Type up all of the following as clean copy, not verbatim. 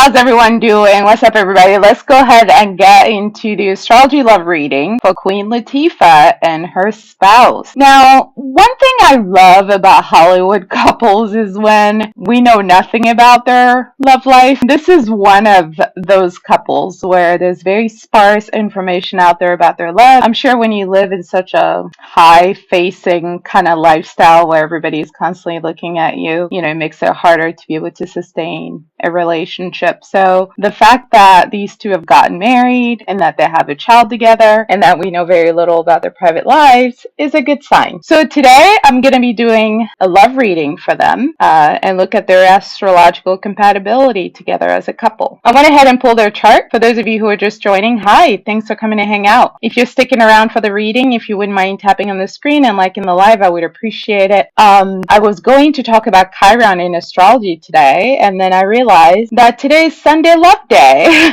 how's everyone doing? What's up, everybody? Let's go ahead and get into the astrology love reading for Queen Latifah and her spouse. Now, one thing I love about Hollywood couples is when we know nothing about their love life. This is one of those couples where there's very sparse information out there about their love. I'm sure when you live in such a high-facing kind of lifestyle where everybody is constantly looking at you, it makes it harder to be able to sustain a relationship. So the fact that these two have gotten married and that they have a child together and that we know very little about their private lives is a good sign. So today I'm going to be doing a love reading for them and look at their astrological compatibility together as a couple. I went ahead and pulled their chart. For those of you who are just joining, hi, thanks for coming to hang out. If you're sticking around for the reading, if you wouldn't mind tapping on the screen and liking the live, I would appreciate it. I was going to talk about Chiron in astrology today, and then I realized that today's Sunday Love Day.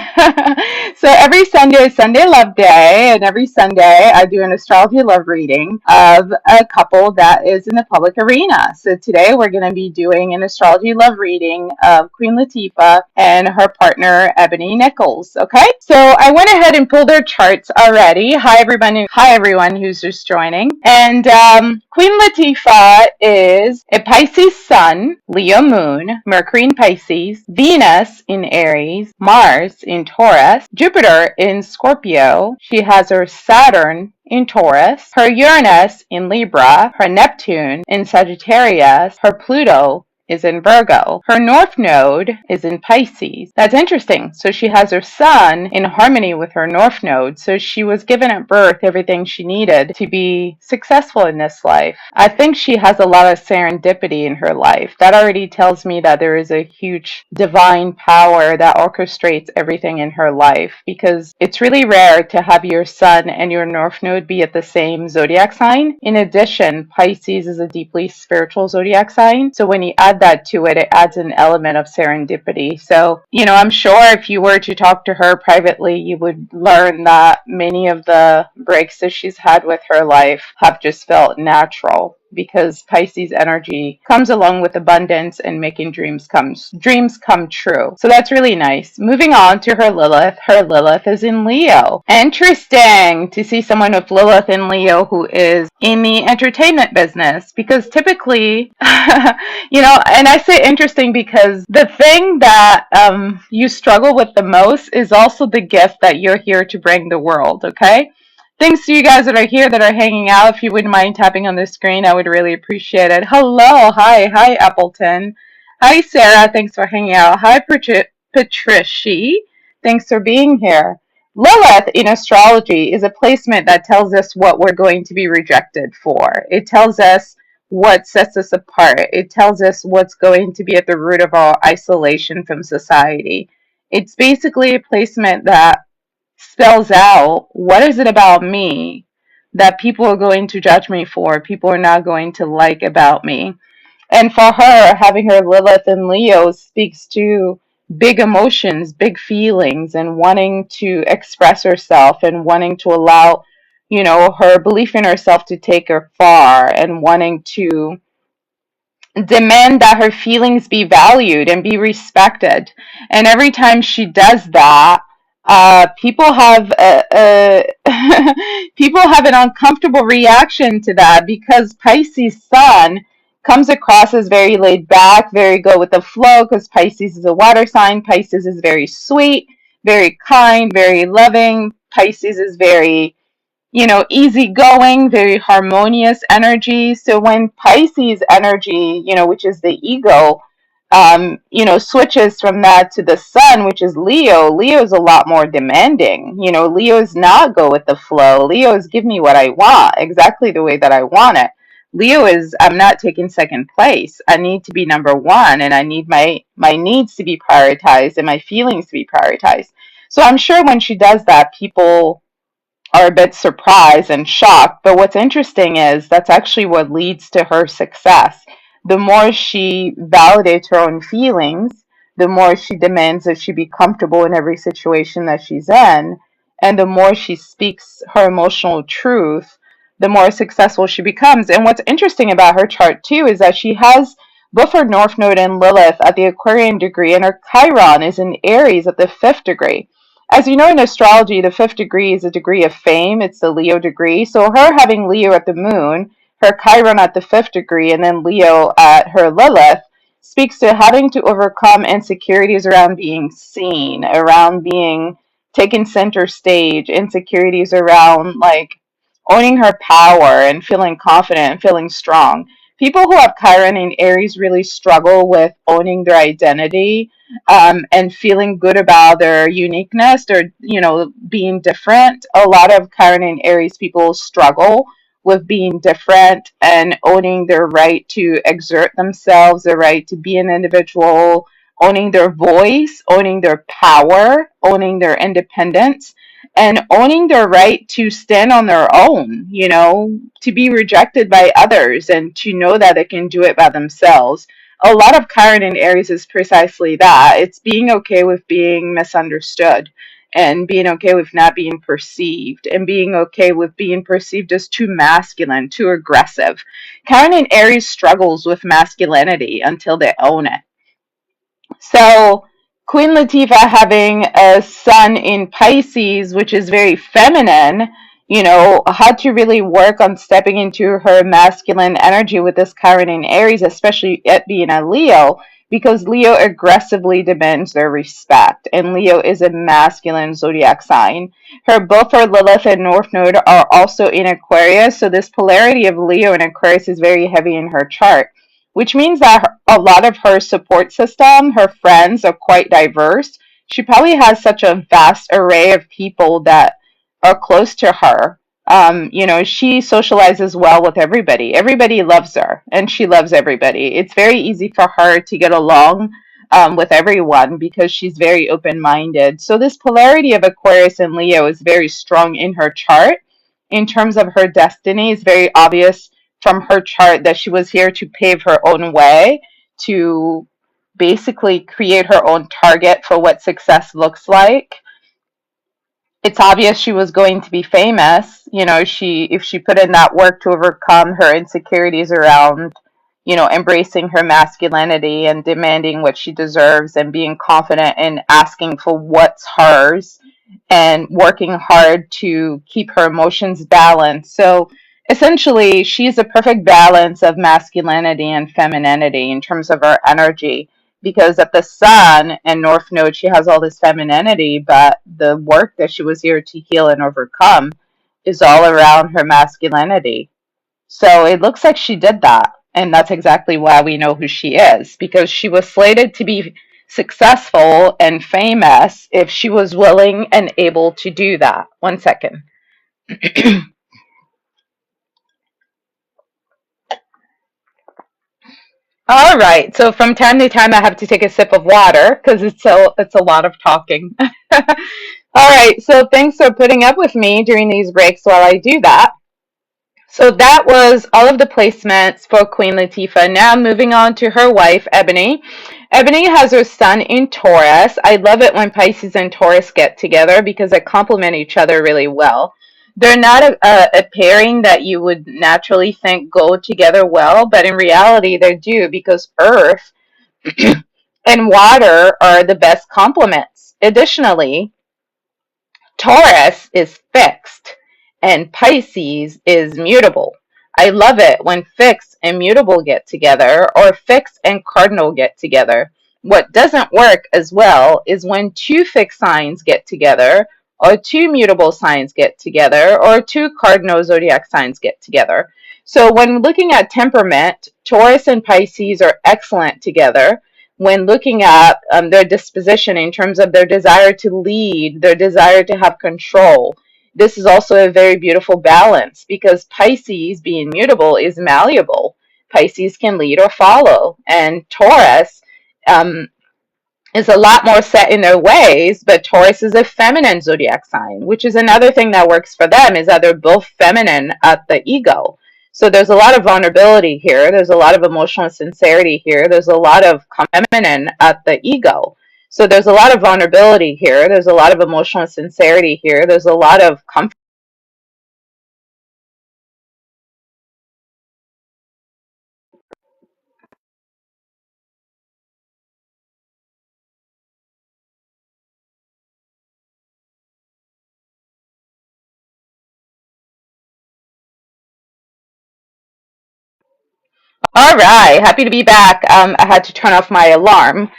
So every Sunday is Sunday Love Day, and every Sunday I do an astrology love reading of a couple that is in the public arena. So today we're going to be doing an astrology love reading of Queen Latifah and her partner Eboni Nichols. Okay, so I went ahead and pulled their charts already. Hi everyone who's just joining. And Queen Latifah is a Pisces Sun, Leo Moon, Mercury in Pisces, Venus in Aries, Mars in Taurus, Jupiter in Scorpio. She has her Saturn in Taurus, her Uranus in Libra, her Neptune in Sagittarius, her Pluto is in Virgo. Her North Node is in Pisces. That's interesting. So she has her Sun in harmony with her North Node. So she was given at birth everything she needed to be successful in this life. I think she has a lot of serendipity in her life. That already tells me that there is a huge divine power that orchestrates everything in her life, because it's really rare to have your Sun and your North Node be at the same zodiac sign. In addition, Pisces is a deeply spiritual zodiac sign. So when you add that to it, it adds an element of serendipity. So, I'm sure if you were to talk to her privately, you would learn that many of the breaks that she's had with her life have just felt natural, because Pisces energy comes along with abundance and making dreams come true. So that's really nice. Moving on to her Lilith. Her Lilith is in Leo. Interesting to see someone with Lilith in Leo who is in the entertainment business, because typically, and I say interesting because the thing that you struggle with the most is also the gift that you're here to bring the world, okay? Thanks to you guys that are here, that are hanging out. If you wouldn't mind tapping on the screen, I would really appreciate it. Hello. Hi, Appleton. Hi, Sarah. Thanks for hanging out. Hi, Patricia. Thanks for being here. Lilith in astrology is a placement that tells us what we're going to be rejected for. It tells us what sets us apart. It tells us what's going to be at the root of our isolation from society. It's basically a placement that spells out, what is it about me that people are going to judge me for, people are not going to like about me. And for her, having her Lilith in Leo speaks to big emotions, big feelings, and wanting to express herself and wanting to allow, her belief in herself to take her far, and wanting to demand that her feelings be valued and be respected. And every time she does that, people have people have an uncomfortable reaction to that, because Pisces Sun comes across as very laid back, very go with the flow, because Pisces is a water sign. Pisces is very sweet, very kind, very loving. Pisces is very, easygoing, very harmonious energy. So when Pisces energy, which is the ego, switches from that to the Sun, which is Leo. Leo is a lot more demanding. Leo is not go with the flow. Leo is give me what I want, exactly the way that I want it. Leo is, I'm not taking second place. I need to be number one, and I need my needs to be prioritized and my feelings to be prioritized. So I'm sure when she does that, people are a bit surprised and shocked. But what's interesting is that's actually what leads to her success. The more she validates her own feelings, the more she demands that she be comfortable in every situation that she's in, and the more she speaks her emotional truth, the more successful she becomes. And what's interesting about her chart too is that she has Both her North Node and Lilith at the Aquarian degree, and her Chiron is in Aries at the 5th degree. As you know, in astrology, the 5th degree is a degree of fame. It's the Leo degree. So her having Leo at the moon, her Chiron at the 5th degree, and then Leo at her Lilith speaks to having to overcome insecurities around being seen, around being taken center stage, insecurities around like owning her power and feeling confident and feeling strong. People who have Chiron in Aries really struggle with owning their identity, and feeling good about their uniqueness or, being different. A lot of Chiron in Aries people struggle with being different and owning their right to exert themselves, their right to be an individual, owning their voice, owning their power, owning their independence, and owning their right to stand on their own, to be rejected by others and to know that they can do it by themselves. A lot of Chiron in Aries is precisely that. It's being okay with being misunderstood and being okay with not being perceived and being okay with being perceived as too masculine, too aggressive. Chiron in Aries struggles with masculinity until they own it. So Queen Latifah having a sun in Pisces, which is very feminine, had to really work on stepping into her masculine energy with this Chiron in Aries, especially it being a Leo, because Leo aggressively demands their respect, and Leo is a masculine zodiac sign. Both her Lilith and North Node are also in Aquarius, so this polarity of Leo and Aquarius is very heavy in her chart, which means that a lot of her support system, her friends, are quite diverse. She probably has such a vast array of people that are close to her. She socializes well with everybody. Everybody loves her, and she loves everybody. It's very easy for her to get along with everyone because she's very open minded. So, this polarity of Aquarius and Leo is very strong in her chart. In terms of her destiny, it's very obvious from her chart that she was here to pave her own way, to basically create her own target for what success looks like. It's obvious she was going to be famous. She if she put in that work to overcome her insecurities around, embracing her masculinity and demanding what she deserves and being confident in asking for what's hers and working hard to keep her emotions balanced. So essentially, she's a perfect balance of masculinity and femininity in terms of her energy, because at the sun and North Node, she has all this femininity, but the work that she was here to heal and overcome is all around her masculinity. So it looks like she did that. And that's exactly why we know who she is, because she was slated to be successful and famous if she was willing and able to do that. One second. All right. So from time to time, I have to take a sip of water because it's a lot of talking. All right. So thanks for putting up with me during these breaks while I do that. So that was all of the placements for Queen Latifah. Now moving on to her wife, Ebony. Ebony has her sun in Taurus. I love it when Pisces and Taurus get together because they complement each other really well. They're not a pairing that you would naturally think go together well, but in reality they do, because Earth and water are the best complements. Additionally, Taurus is fixed and Pisces is mutable. I love it when fixed and mutable get together, or fixed and cardinal get together. What doesn't work as well is when two fixed signs get together, or two mutable signs get together, or two cardinal zodiac signs get together. So when looking at temperament, Taurus and Pisces are excellent together when looking at their disposition in terms of their desire to lead, their desire to have control. This is also a very beautiful balance because Pisces, being mutable, is malleable. Pisces can lead or follow, and Taurus um, is a lot more set in their ways, but Taurus is a feminine zodiac sign, which is another thing that works for them, is that they're both feminine at the ego. So there's a lot of vulnerability here. There's a lot of emotional sincerity here. There's a lot of feminine at the ego. So there's a lot of vulnerability here. There's a lot of emotional sincerity here. There's a lot of comfort All right, happy to be back. I had to turn off my alarm.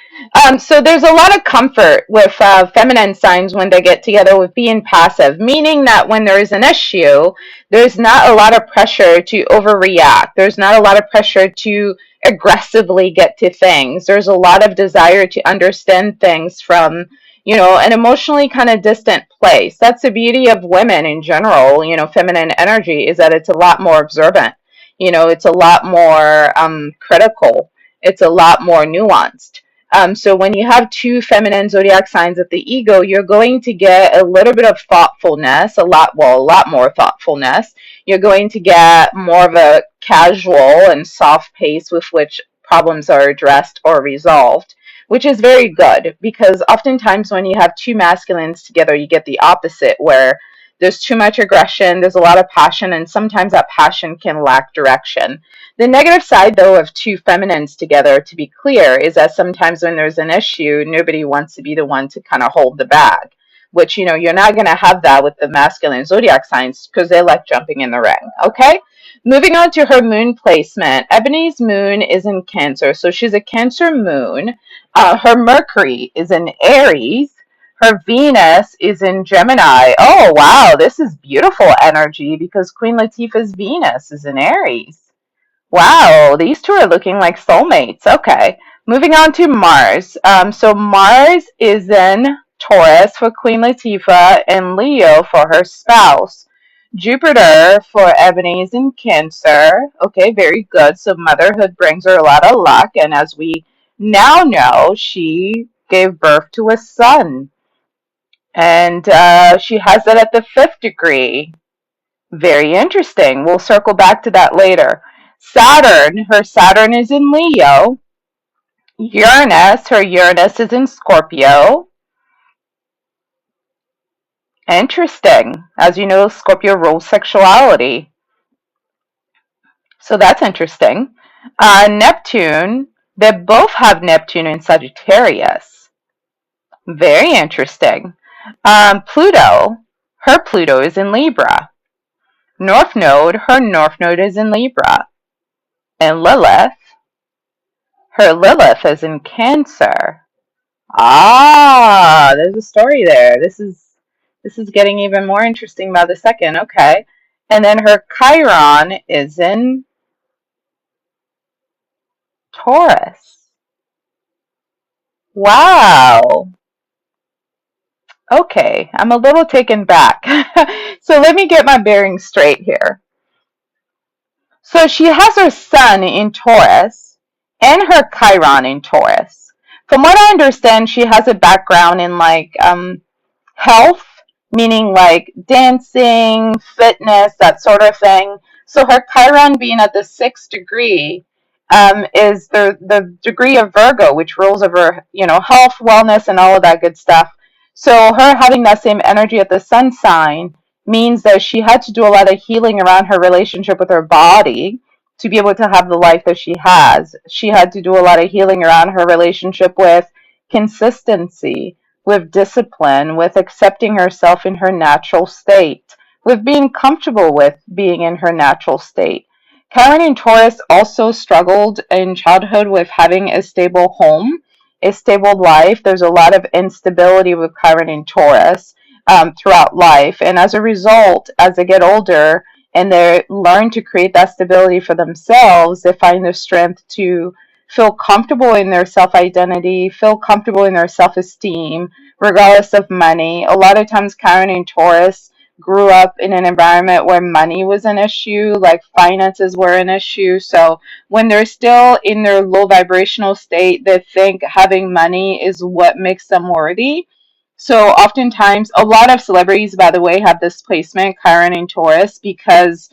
So there's a lot of comfort with feminine signs when they get together with being passive, meaning that when there is an issue, there's not a lot of pressure to overreact. There's not a lot of pressure to aggressively get to things. There's a lot of desire to understand things from, an emotionally kind of distant place. That's the beauty of women in general, feminine energy is that it's a lot more observant. It's a lot more critical. It's a lot more nuanced. So when you have two feminine zodiac signs of the ego, you're going to get a little bit of thoughtfulness, a lot more thoughtfulness. You're going to get more of a casual and soft pace with which problems are addressed or resolved, which is very good because oftentimes when you have two masculines together, you get the opposite where there's too much aggression, there's a lot of passion, and sometimes that passion can lack direction. The negative side, though, of two feminines together, to be clear, is that sometimes when there's an issue, nobody wants to be the one to kind of hold the bag, which, you're not going to have that with the masculine zodiac signs because they like jumping in the ring, okay? Moving on to her moon placement. Ebony's moon is in Cancer, so she's a Cancer moon. Her Mercury is in Aries. Her Venus is in Gemini. Oh, wow, this is beautiful energy because Queen Latifah's Venus is in Aries. Wow, these two are looking like soulmates. Okay, moving on to Mars. So Mars is in Taurus for Queen Latifah and Leo for her spouse. Jupiter for Ebony is in Cancer. Okay, very good. So motherhood brings her a lot of luck, and as we now know, she gave birth to a son, and she has it at the fifth degree. Very interesting. We'll circle back to that later. Her Saturn is in Leo. Her Uranus is in Scorpio. Interesting. As you know, Scorpio rules sexuality. So that's interesting. They both have Neptune in Sagittarius. Very interesting. Her Pluto is in Libra. Her North Node is in Libra. And her Lilith is in Cancer. Ah, there's a story there. This is getting even more interesting by the second. Okay. And then her Chiron is in Taurus. Wow. Okay, I'm a little taken back. So let me get my bearings straight here. So she has her sun in Taurus and her Chiron in Taurus. From what I understand, she has a background in like health, meaning like dancing, fitness, that sort of thing. So her Chiron being at the sixth degree is the degree of Virgo, which rules over, health, wellness, and all of that good stuff. So her having that same energy at the sun sign means that she had to do a lot of healing around her relationship with her body to be able to have the life that she has. She had to do a lot of healing around her relationship with consistency, with discipline, with accepting herself in her natural state, with being comfortable with being in her natural state. Karen in Taurus also struggled in childhood with having a stable home, a stable life. There's a lot of instability with Chiron in Taurus throughout life. And as a result, as they get older and they learn to create that stability for themselves, they find the strength to feel comfortable in their self identity, feel comfortable in their self esteem, regardless of money. A lot of times, Chiron in Taurus grew up in an environment where money was an issue, like finances were an issue. So when they're still in their low vibrational state, they think having money is what makes them worthy. So oftentimes, a lot of celebrities, by the way, have this placement, Chiron in Taurus, because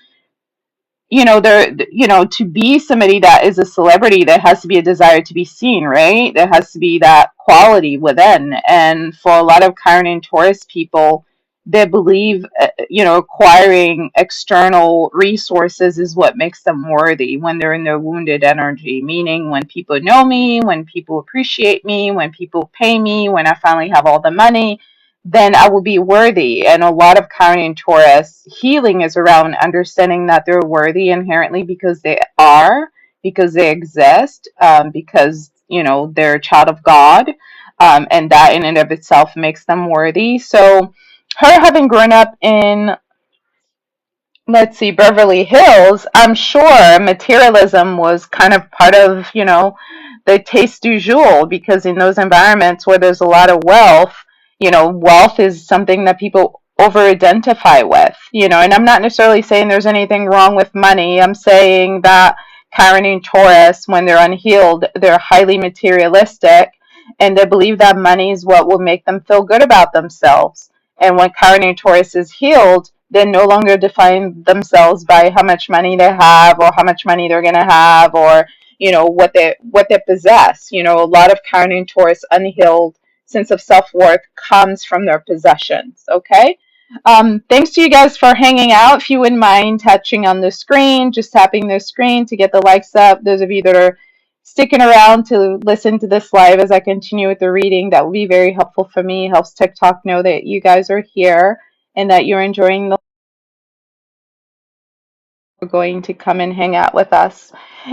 there, to be somebody that is a celebrity, there has to be a desire to be seen, right? There has to be that quality within. And for a lot of Chiron and Taurus people, they believe, acquiring external resources is what makes them worthy when they're in their wounded energy. Meaning, when people know me, when people appreciate me, when people pay me, when I finally have all the money, then I will be worthy. And a lot of Chiron and Taurus healing is around understanding that they're worthy inherently because they are, because they exist, because, they're a child of God, and that in and of itself makes them worthy. So, her having grown up in, let's see, Beverly Hills, I'm sure materialism was kind of part of, the taste du jour, because in those environments where there's a lot of wealth, wealth is something that people over identify with, and I'm not necessarily saying there's anything wrong with money. I'm saying that Chiron and Taurus, when they're unhealed, they're highly materialistic, and they believe that money is what will make them feel good about themselves. And when Chiron and Taurus is healed, they no longer define themselves by how much money they have or how much money they're going to have, or what they possess. A lot of Chiron and Taurus unhealed sense of self-worth comes from their possessions. Okay. Thanks to you guys for hanging out. If you wouldn't mind touching on the screen, just tapping the screen to get the likes up. Those of you that are sticking around to listen to this live as I continue with the reading, that would be very helpful for me. Helps TikTok know that you guys are here and that you're enjoying the going to come and hang out with us.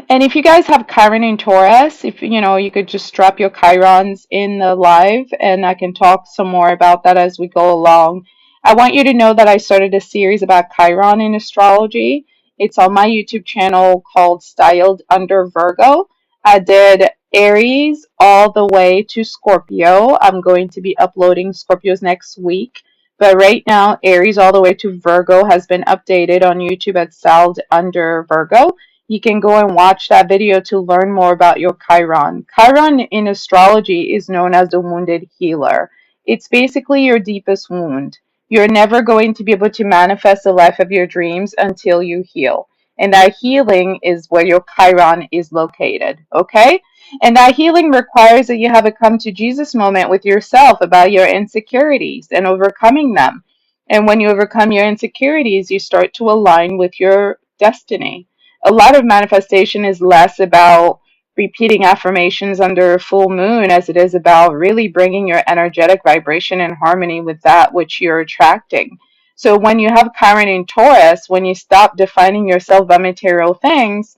And if you guys have Chiron and Taurus, if you could just drop your Chirons in the live and I can talk some more about that as we go along. I want you to know that I started a series about Chiron in astrology. It's on my YouTube channel called Styled Under Virgo. I did Aries all the way to Scorpio. I'm going to be uploading Scorpios next week. But right now, Aries all the way to Virgo has been updated on YouTube at Styled Under Virgo. You can go and watch that video to learn more about your Chiron. Chiron in astrology is known as the wounded healer. It's basically your deepest wound. You're never going to be able to manifest the life of your dreams until you heal. And that healing is where your Chiron is located. Okay? And that healing requires that you have a come to Jesus moment with yourself about your insecurities and overcoming them. And when you overcome your insecurities, you start to align with your destiny. A lot of manifestation is less about repeating affirmations under a full moon as it is about really bringing your energetic vibration in harmony with that which you're attracting. So when you have Chiron in Taurus, when you stop defining yourself by material things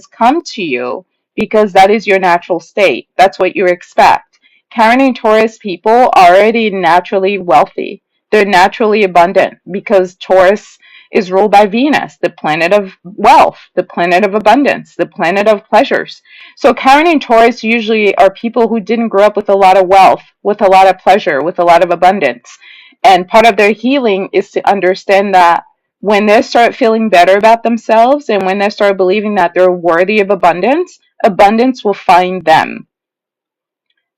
come to you because that is your natural state. That's what you expect. Chiron and Taurus people are already naturally wealthy. They're naturally abundant because Taurus is ruled by Venus, the planet of wealth, the planet of abundance, the planet of pleasures. So Chiron and Taurus usually are people who didn't grow up with a lot of wealth, with a lot of pleasure, with a lot of abundance. And part of their healing is to understand that when they start feeling better about themselves and when they start believing that they're worthy of abundance, abundance will find them.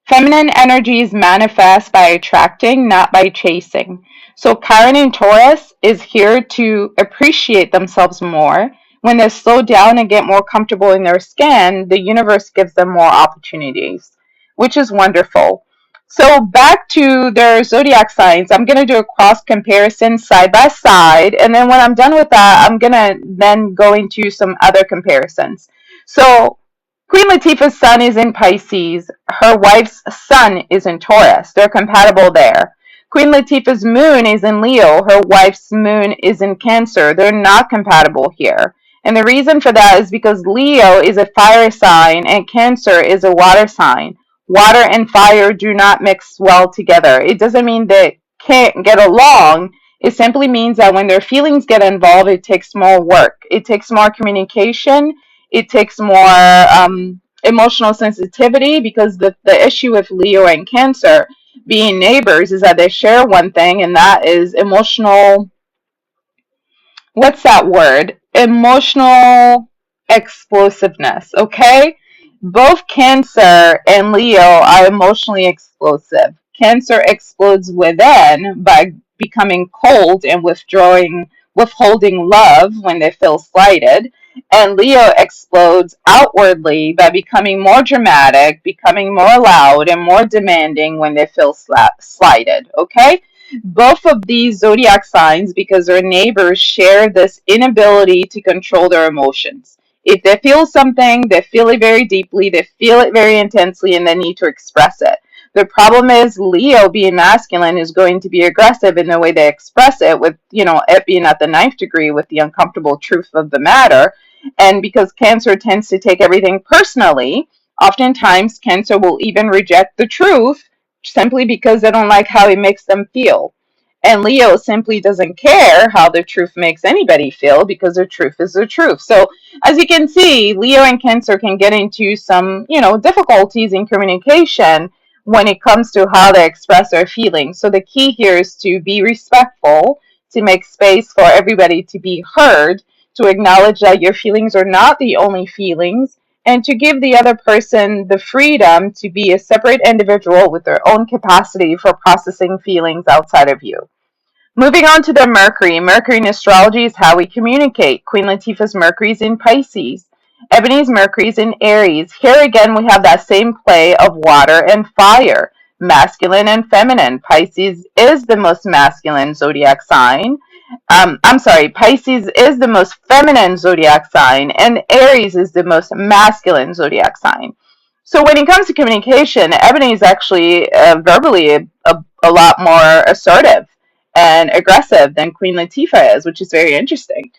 Feminine energies manifest by attracting, not by chasing. So Chiron in Taurus is here to appreciate themselves more. When they slow down and get more comfortable in their skin, the universe gives them more opportunities, which is wonderful. So back to their zodiac signs, I'm going to do a cross comparison side by side. And then when I'm done with that, I'm going to then go into some other comparisons. So Queen Latifah's sun is in Pisces. Her wife's sun is in Taurus. They're compatible there. Queen Latifah's moon is in Leo. Her wife's moon is in Cancer. They're not compatible here. And the reason for that is because Leo is a fire sign and Cancer is a water sign. Water and fire do not mix well together. It doesn't mean they can't get along. It simply means that when their feelings get involved, it takes more work. It takes more communication. It takes more emotional sensitivity, because the issue with Leo and Cancer being neighbors is that they share one thing, and that is emotional, what's that word? Emotional explosiveness, okay? Both Cancer and Leo are emotionally explosive. Cancer explodes within by becoming cold and withholding love when they feel slighted. And Leo explodes outwardly by becoming more dramatic, becoming more loud, and more demanding when they feel slighted, okay? Both of these zodiac signs, because their neighbors, share this inability to control their emotions. If they feel something, they feel it very deeply, they feel it very intensely, and they need to express it. The problem is Leo, being masculine, is going to be aggressive in the way they express it, with, it being at the ninth degree with the uncomfortable truth of the matter. And because Cancer tends to take everything personally, oftentimes Cancer will even reject the truth simply because they don't like how it makes them feel. And Leo simply doesn't care how the truth makes anybody feel because the truth is the truth. So, as you can see, Leo and Cancer can get into some, difficulties in communication when it comes to how they express their feelings. So, the key here is to be respectful, to make space for everybody to be heard, to acknowledge that your feelings are not the only feelings, and to give the other person the freedom to be a separate individual with their own capacity for processing feelings outside of you. Moving on to the Mercury. Mercury in astrology is how we communicate. Queen Latifah's Mercury is in Pisces. Ebony's Mercury is in Aries. Here again, we have that same play of water and fire, masculine and feminine. Pisces is the most masculine zodiac sign. I'm sorry, Pisces is the most feminine zodiac sign, and Aries is the most masculine zodiac sign. So when it comes to communication, Ebony is actually verbally a lot more assertive and aggressive than Queen Latifah is, which is very interesting.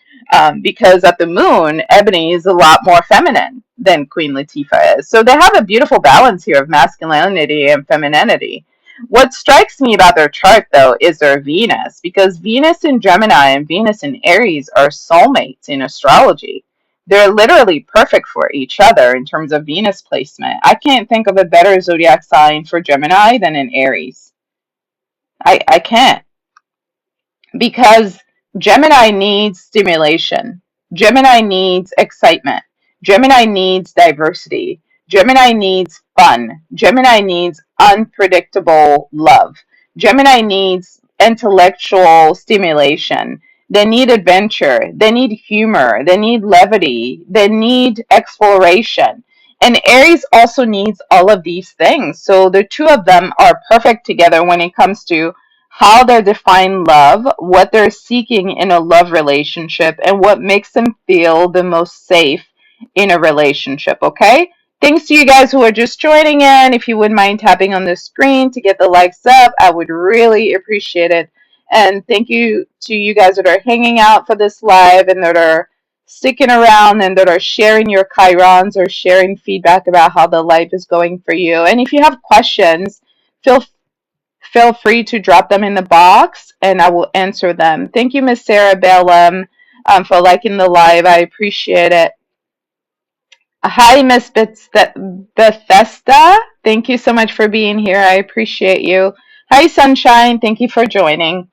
Because at the moon, Ebony is a lot more feminine than Queen Latifah is. So they have a beautiful balance here of masculinity and femininity. What strikes me about their chart, though, is their Venus, because Venus in Gemini and Venus in Aries are soulmates in astrology. They're literally perfect for each other in terms of Venus placement. I can't think of a better zodiac sign for Gemini than an Aries. I can't, because Gemini needs stimulation. Gemini needs excitement. Gemini needs diversity. Gemini needs fun. Gemini needs unpredictable love. Gemini needs intellectual stimulation. They need adventure. They need humor. They need levity. They need exploration. And Aries also needs all of these things. So the two of them are perfect together when it comes to how they define love, what they're seeking in a love relationship, and what makes them feel the most safe in a relationship, okay? Thanks to you guys who are just joining in. If you wouldn't mind tapping on the screen to get the likes up, I would really appreciate it. And thank you to you guys that are hanging out for this live and that are sticking around and that are sharing your chirons or sharing feedback about how the life is going for you. And if you have questions, feel feel free to drop them in the box and I will answer them. Thank you, Miss Sarah Bellum, for liking the live. I appreciate it. Hi, Miss Bethesda. Thank you so much for being here. I appreciate you. Hi, Sunshine. Thank you for joining.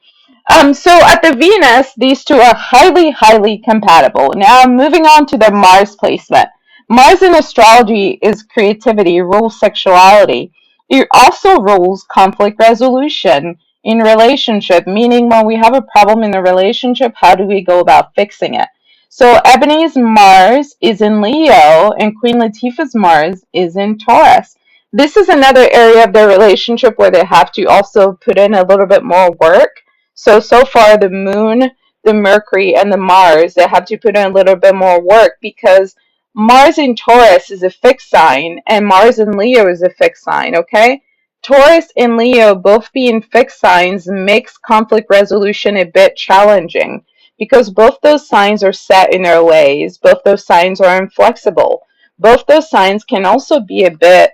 So at the Venus, these two are highly, highly compatible. Now, moving on to the Mars placement. Mars in astrology is creativity, rules sexuality. It also rules conflict resolution in relationship, meaning when we have a problem in a relationship, how do we go about fixing it? So Ebony's Mars is in Leo and Queen Latifah's Mars is in Taurus. This is another area of their relationship where they have to also put in a little bit more work. So far the moon, the Mercury, and the Mars, they have to put in a little bit more work because Mars in Taurus is a fixed sign and Mars in Leo is a fixed sign, okay? Taurus and Leo both being fixed signs makes conflict resolution a bit challenging because both those signs are set in their ways. Both those signs are inflexible. Both those signs can also be a bit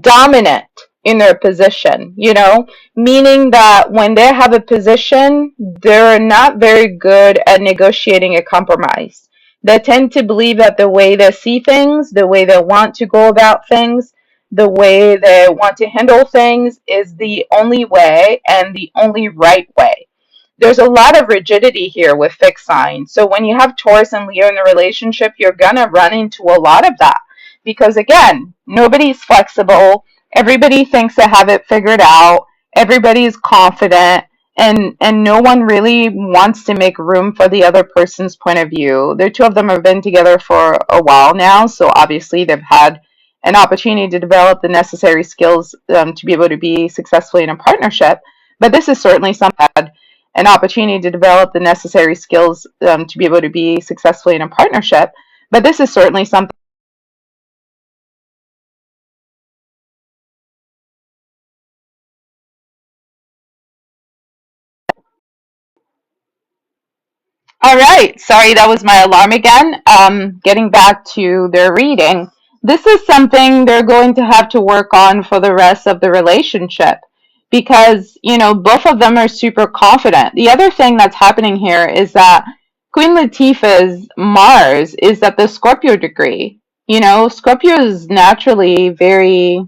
dominant in their position, meaning that when they have a position, they're not very good at negotiating a compromise. They tend to believe that the way they see things, the way they want to go about things, the way they want to handle things is the only way and the only right way. There's a lot of rigidity here with fixed signs. So when you have Taurus and Leo in a relationship, you're going to run into a lot of that. Because again, nobody's flexible. Everybody thinks they have it figured out. Everybody's confident. And no one really wants to make room for the other person's point of view. The two of them have been together for a while now. So obviously they've had an opportunity to develop the necessary skills to be able to be successfully in a partnership. But this is certainly something an opportunity to develop the necessary skills to be able to be successfully in a partnership. But this is certainly something All right. Sorry, that was my alarm again. Getting back to their reading. This is something they're going to have to work on for the rest of the relationship because, both of them are super confident. The other thing that's happening here is that Queen Latifah's Mars is at the Scorpio degree. Scorpio is naturally very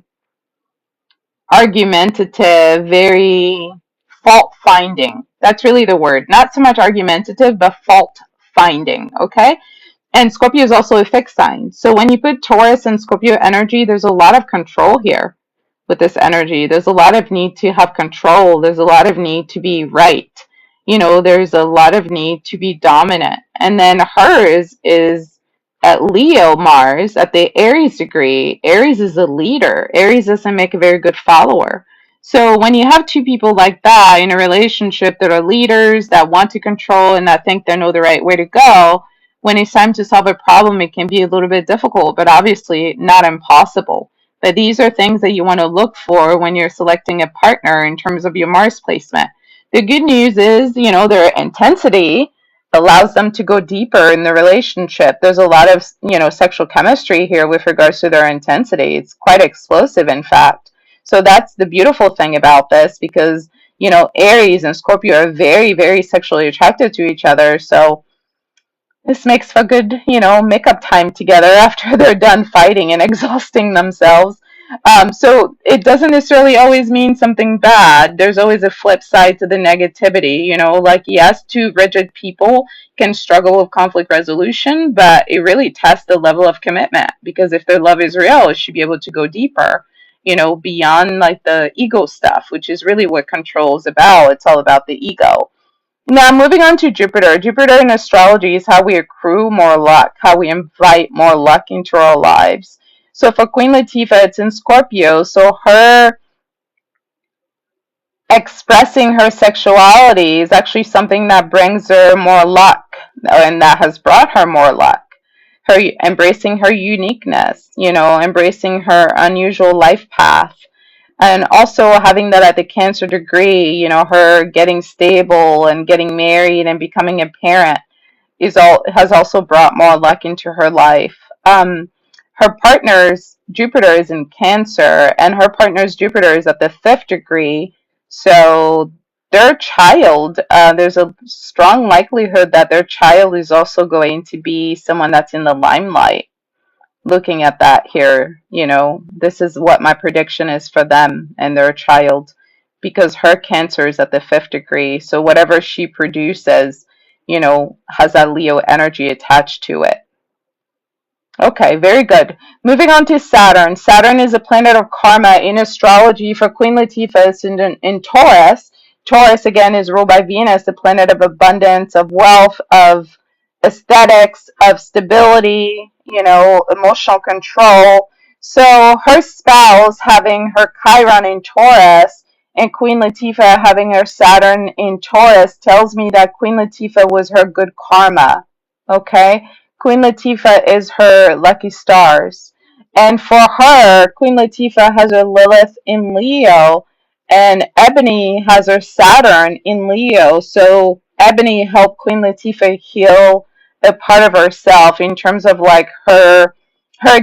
argumentative, very fault finding. That's really the word. Not so much argumentative, but fault finding. Okay. And Scorpio is also a fixed sign. So when you put Taurus and Scorpio energy, there's a lot of control here with this energy. There's a lot of need to have control. There's a lot of need to be right. There's a lot of need to be dominant. And then hers is at Leo Mars at the Aries degree. Aries is a leader. Aries doesn't make a very good follower. So when you have two people like that in a relationship that are leaders, that want to control and that think they know the right way to go, when it's time to solve a problem, it can be a little bit difficult, but obviously not impossible. But these are things that you want to look for when you're selecting a partner in terms of your Mars placement. The good news is, their intensity allows them to go deeper in the relationship. There's a lot of, sexual chemistry here with regards to their intensity. It's quite explosive, in fact. So that's the beautiful thing about this because, Aries and Scorpio are very, very sexually attracted to each other. So this makes for good, makeup time together after they're done fighting and exhausting themselves. So it doesn't necessarily always mean something bad. There's always a flip side to the negativity, like yes, two rigid people can struggle with conflict resolution, but it really tests the level of commitment because if their love is real, it should be able to go deeper, beyond like the ego stuff, which is really what control is about. It's all about the ego. Now, moving on to Jupiter. Jupiter in astrology is how we accrue more luck, how we invite more luck into our lives. So for Queen Latifah, it's in Scorpio. So her expressing her sexuality is actually something that brings her more luck and that has brought her more luck. Her embracing her uniqueness, embracing her unusual life path and also having that at the Cancer degree, her getting stable and getting married and becoming a parent has also brought more luck into her life. Her partner's Jupiter is in Cancer, and her partner's Jupiter is at the fifth degree. So their child, there's a strong likelihood that their child is also going to be someone that's in the limelight. Looking at that here, this is what my prediction is for them and their child because her Cancer is at the fifth degree. So whatever she produces, has that Leo energy attached to it. Okay, very good. Moving on to Saturn. Saturn is a planet of karma in astrology for Queen Latifah. It's in Taurus. Taurus, again, is ruled by Venus, the planet of abundance, of wealth, of aesthetics, of stability, emotional control. So her spouse having her Chiron in Taurus and Queen Latifah having her Saturn in Taurus tells me that Queen Latifah was her good karma. Okay? Queen Latifah is her lucky stars. And for her, Queen Latifah has her Lilith in Leo, and Eboni has her Saturn in Leo. So Ebony helped Queen Latifah heal a part of herself in terms of like her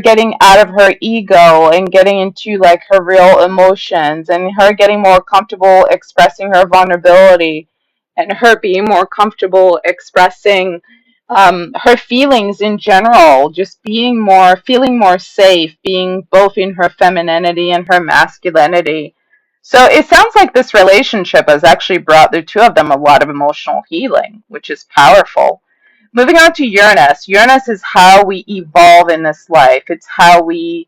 getting out of her ego and getting into like her real emotions and her getting more comfortable expressing her vulnerability and her being more comfortable expressing her feelings in general, just feeling more safe, being both in her femininity and her masculinity. So it sounds like this relationship has actually brought the two of them a lot of emotional healing, which is powerful. Moving on to Uranus. Uranus is how we evolve in this life. It's how we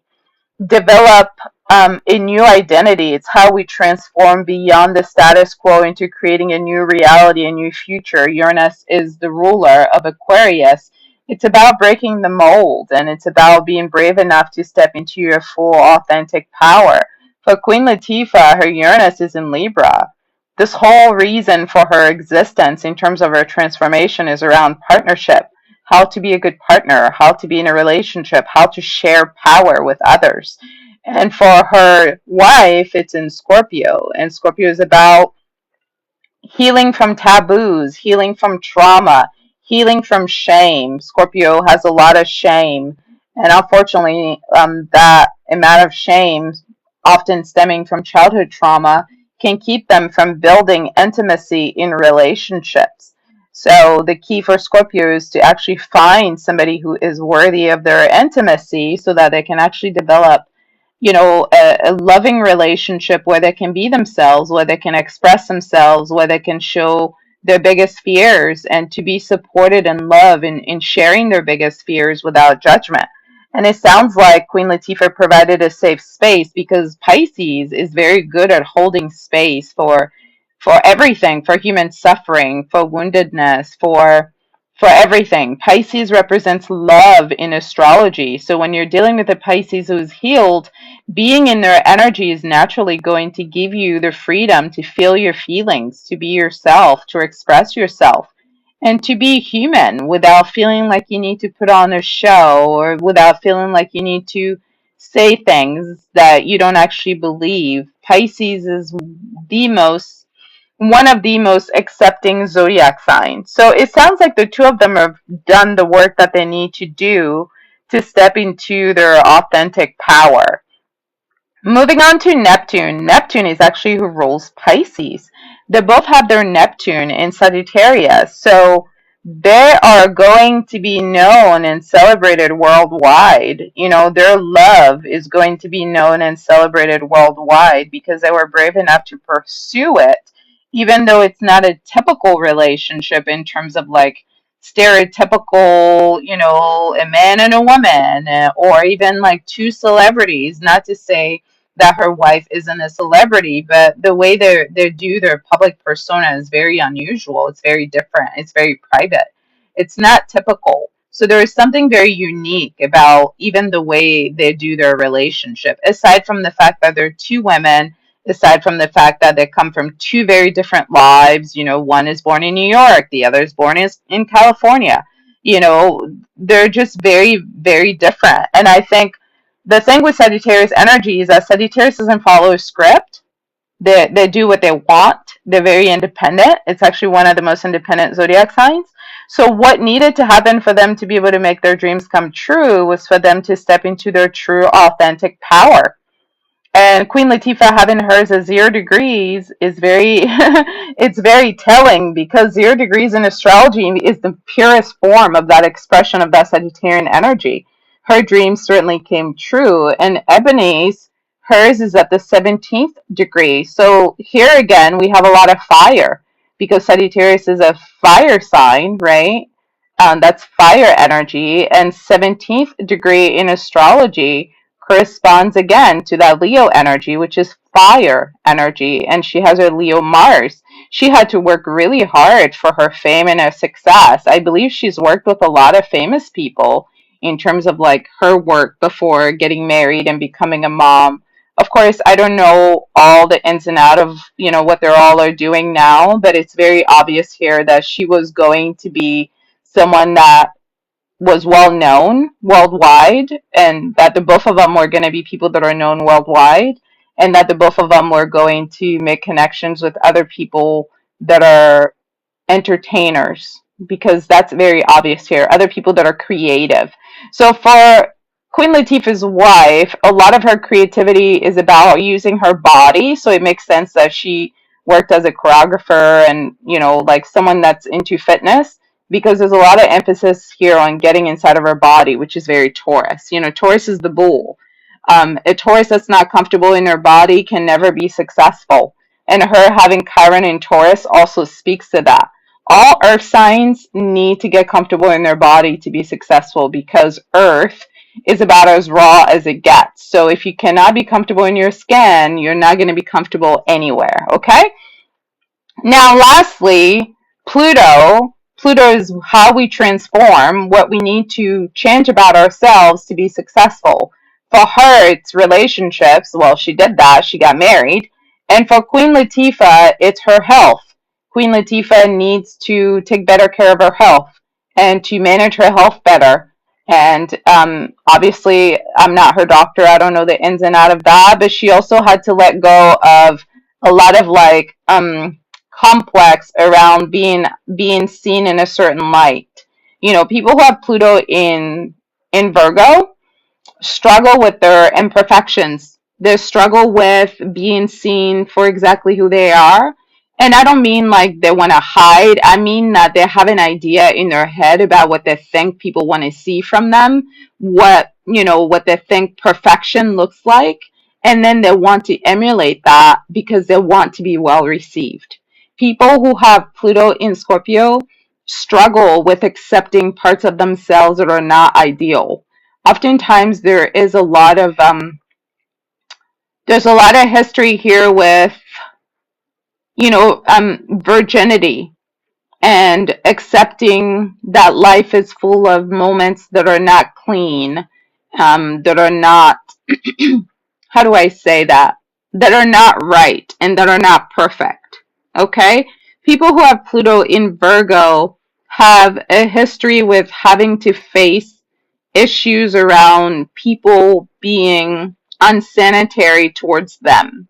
develop a new identity. It's how we transform beyond the status quo into creating a new reality, a new future. Uranus is the ruler of Aquarius. It's about breaking the mold and it's about being brave enough to step into your full authentic power. For Queen Latifah, her Uranus is in Libra. This whole reason for her existence in terms of her transformation is around partnership, how to be a good partner, how to be in a relationship, how to share power with others. And for her wife, it's in Scorpio. And Scorpio is about healing from taboos, healing from trauma, healing from shame. Scorpio has a lot of shame, and unfortunately, that amount of shame, often stemming from childhood trauma, can keep them from building intimacy in relationships. So the key for Scorpio is to actually find somebody who is worthy of their intimacy so that they can actually develop, a loving relationship where they can be themselves, where they can express themselves, where they can show their biggest fears and to be supported and loved in sharing their biggest fears without judgment. And it sounds like Queen Latifah provided a safe space because Pisces is very good at holding space for everything, for human suffering, for woundedness, for everything. Pisces represents love in astrology. So when you're dealing with a Pisces who's healed, being in their energy is naturally going to give you the freedom to feel your feelings, to be yourself, to express yourself, and to be human without feeling like you need to put on a show or without feeling like you need to say things that you don't actually believe. Pisces is the most one of the most accepting zodiac signs. So it sounds like the two of them have done the work that they need to do to step into their authentic power. Moving on to Neptune. Neptune is actually who rules Pisces. They both have their Neptune in Sagittarius. So they are going to be known and celebrated worldwide. Their love is going to be known and celebrated worldwide because they were brave enough to pursue it, even though it's not a typical relationship in terms of like stereotypical, a man and a woman, or even like two celebrities. Not to say that her wife isn't a celebrity, but the way they do their public persona is very unusual. It's very different. It's very private. It's not typical. So there is something very unique about even the way they do their relationship, aside from the fact that they're two women, aside from the fact that they come from two very different lives. One is born in New York, the other is born in California. They're just very, very different. And I think the thing with Sagittarius energy is that Sagittarius doesn't follow a script. They do what they want. They're very independent. It's actually one of the most independent zodiac signs. So what needed to happen for them to be able to make their dreams come true was for them to step into their true authentic power. And Queen Latifah having hers as 0 degrees is very it's very telling because 0 degrees in astrology is the purest form of that expression of that Sagittarian energy. Her dreams certainly came true. And Ebony's, hers is at the 17th degree. So here again we have a lot of fire because Sagittarius is a fire sign, right? That's fire energy. And 17th degree in astrology corresponds again to that Leo energy, which is fire energy, and she has her Leo Mars. She had to work really hard for her fame and her success. I believe she's worked with a lot of famous people in terms of like her work before getting married and becoming a mom. Of course, I don't know all the ins and out of, what they're all are doing now, but it's very obvious here that she was going to be someone that was well known worldwide, and that the both of them were going to be people that are known worldwide, and that the both of them were going to make connections with other people that are entertainers, because that's very obvious here. Other people that are creative. So for Queen Latifah's wife, a lot of her creativity is about using her body. So it makes sense that she worked as a choreographer and, like someone that's into fitness, because there's a lot of emphasis here on getting inside of her body, which is very Taurus. Taurus is the bull. A Taurus that's not comfortable in her body can never be successful. And her having Chiron in Taurus also speaks to that. All earth signs need to get comfortable in their body to be successful because earth is about as raw as it gets. So if you cannot be comfortable in your skin, you're not going to be comfortable anywhere, okay? Now, lastly, Pluto. Pluto is how we transform what we need to change about ourselves to be successful. For her, it's relationships. Well, she did that. She got married. And for Queen Latifah, it's her health. Queen Latifah needs to take better care of her health and to manage her health better. And obviously, I'm not her doctor. I don't know the ins and out of that. But she also had to let go of a lot of like complex around being seen in a certain light. People who have Pluto in Virgo struggle with their imperfections. They struggle with being seen for exactly who they are. And I don't mean like they want to hide. I mean that they have an idea in their head about what they think people want to see from them, what they think perfection looks like. And then they want to emulate that because they want to be well received. People who have Pluto in Scorpio struggle with accepting parts of themselves that are not ideal. Oftentimes there's a lot of history here with virginity and accepting that life is full of moments that are not clean, that are not, how do I say that are not right and that are not perfect. Okay, people who have Pluto in Virgo have a history with having to face issues around people being unsanitary towards them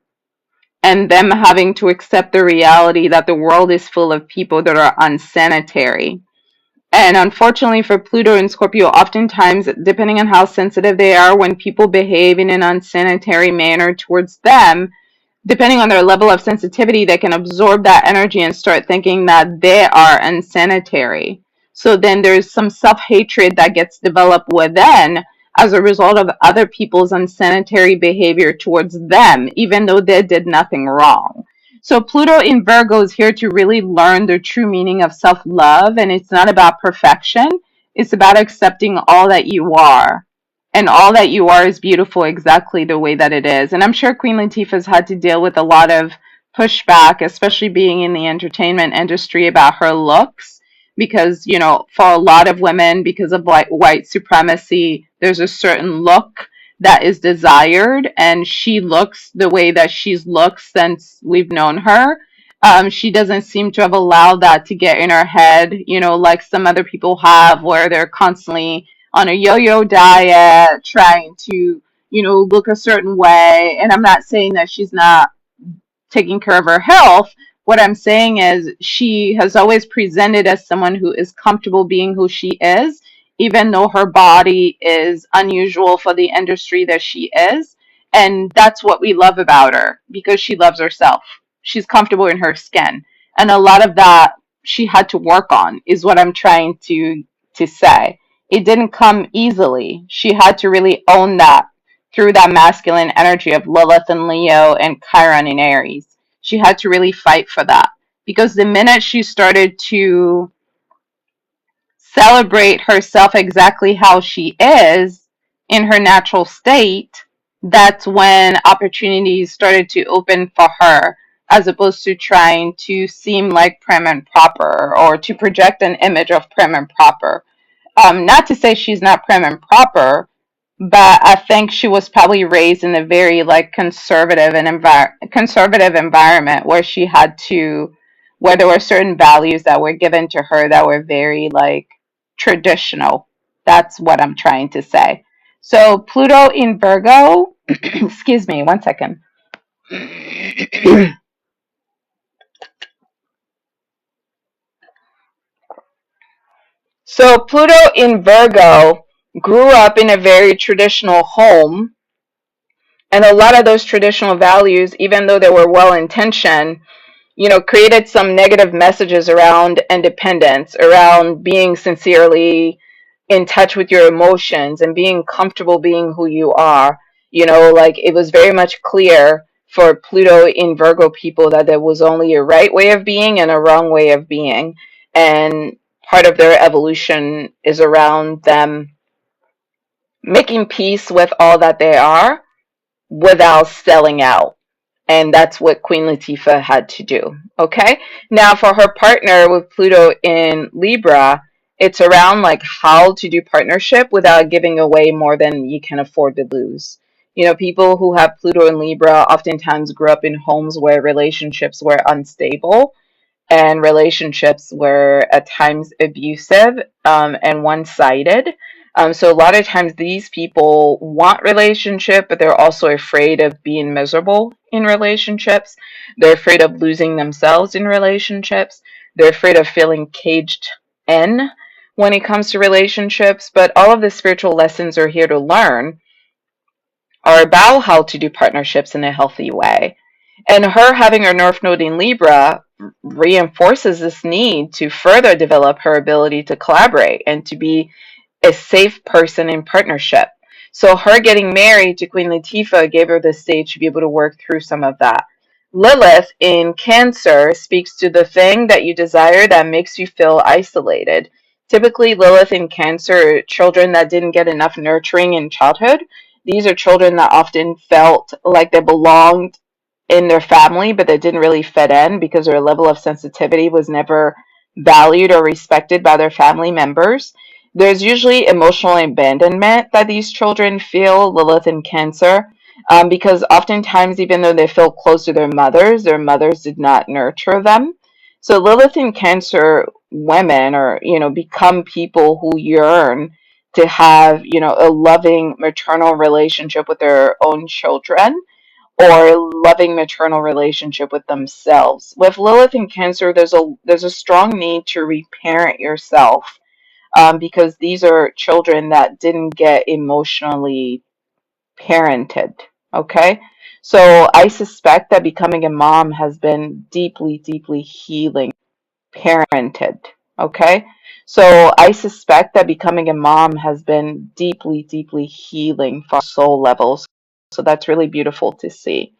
and them having to accept the reality that the world is full of people that are unsanitary. And unfortunately for Pluto and Scorpio, oftentimes, depending on how sensitive they are, when people behave in an unsanitary manner towards them, depending on their level of sensitivity, they can absorb that energy and start thinking that they are unsanitary. So then there's some self hatred that gets developed within as a result of other people's unsanitary behavior towards them, even though they did nothing wrong. So Pluto in Virgo is here to really learn the true meaning of self love, and it's not about perfection, it's about accepting all that you are, and all that you are is beautiful exactly the way that it is. And I'm sure Queen Latifah has had to deal with a lot of pushback, especially being in the entertainment industry, about her looks. Because, for a lot of women, because of white supremacy, there's a certain look that is desired, and she looks the way that she's looked since we've known her. She doesn't seem to have allowed that to get in her head, like some other people have, where they're constantly on a yo-yo diet, trying to, look a certain way. And I'm not saying that she's not taking care of her health. What I'm saying is she has always presented as someone who is comfortable being who she is, even though her body is unusual for the industry that she is. And that's what we love about her, because she loves herself. She's comfortable in her skin. And a lot of that she had to work on, is what I'm trying to say. It didn't come easily. She had to really own that through that masculine energy of Lilith and Leo and Chiron in Aries. She had to really fight for that, because the minute she started to celebrate herself exactly how she is in her natural state, that's when opportunities started to open for her, as opposed to trying to seem like prim and proper, or to project an image of prim and proper. Not to say she's not prim and proper, but I think she was probably raised in a very like conservative environment, where she had to, where there were certain values that were given to her that were very like traditional. That's what I'm trying to say. So Pluto in Virgo, excuse me, one second. So Pluto in Virgo grew up in a very traditional home, and a lot of those traditional values, even though they were well intentioned, created some negative messages around independence, around being sincerely in touch with your emotions and being comfortable being who you are. Like it was very much clear for Pluto in Virgo people that there was only a right way of being and a wrong way of being. And part of their evolution is around them making peace with all that they are without selling out. And that's what Queen Latifah had to do. Okay. Now, for her partner with Pluto in Libra, it's around like how to do partnership without giving away more than you can afford to lose. People who have Pluto in Libra oftentimes grew up in homes where relationships were unstable, and relationships were at times abusive, and one-sided. So a lot of times these people want relationship, but they're also afraid of being miserable in relationships. They're afraid of losing themselves in relationships. They're afraid of feeling caged in when it comes to relationships. But all of the spiritual lessons are here to learn are about how to do partnerships in a healthy way. And her having her North Node in Libra reinforces this need to further develop her ability to collaborate and to be a safe person in partnership. So her getting married to Queen Latifah gave her the stage to be able to work through some of that. Lilith in Cancer speaks to the thing that you desire that makes you feel isolated. Typically, Lilith in Cancer are children that didn't get enough nurturing in childhood. These are children that often felt like they belonged in their family, but they didn't really fit in because their level of sensitivity was never valued or respected by their family members. There's usually emotional abandonment that these children feel, Lilith in Cancer, because oftentimes, even though they feel close to their mothers did not nurture them. So Lilith in Cancer women, or become people who yearn to have a loving maternal relationship with their own children, or loving maternal relationship with themselves. With Lilith in Cancer, there's a strong need to reparent yourself, because these are children that didn't get emotionally parented. Okay, so I suspect that becoming a mom has been deeply, deeply healing. Parented. Okay, so I suspect that becoming a mom has been deeply, deeply healing for soul levels. So that's really beautiful to see.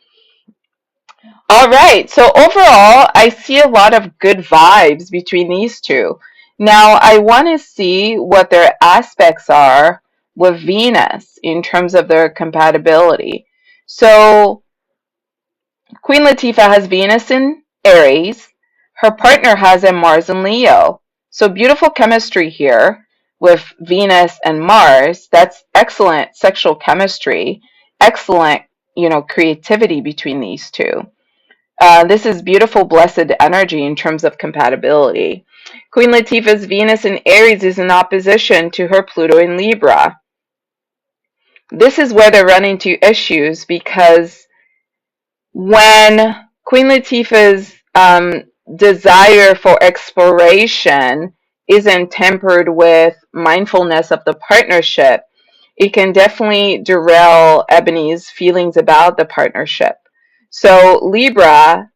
All right. So overall, I see a lot of good vibes between these two. Now, I want to see what their aspects are with Venus in terms of their compatibility. So, Queen Latifah has Venus in Aries. Her partner has a Mars in Leo. So, beautiful chemistry here with Venus and Mars. That's excellent sexual chemistry, excellent, creativity between these two. This is beautiful, blessed energy in terms of compatibility. Queen Latifah's Venus in Aries is in opposition to her Pluto in Libra. This is where they run into issues because when Queen Latifah's desire for exploration isn't tempered with mindfulness of the partnership, it can definitely derail Ebony's feelings about the partnership. So Libra,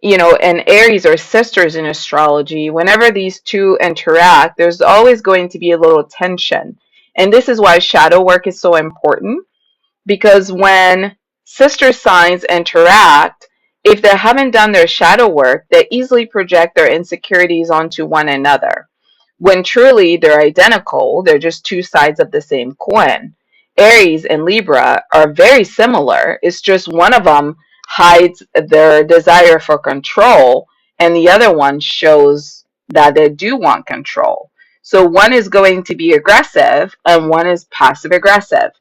and Aries are sisters in astrology. Whenever these two interact, there's always going to be a little tension. And this is why shadow work is so important, because when sister signs interact, if they haven't done their shadow work, they easily project their insecurities onto one another. When truly they're identical, they're just two sides of the same coin. Aries and Libra are very similar. It's just one of them hides their desire for control, and the other one shows that they do want control. So one is going to be aggressive and one is passive aggressive.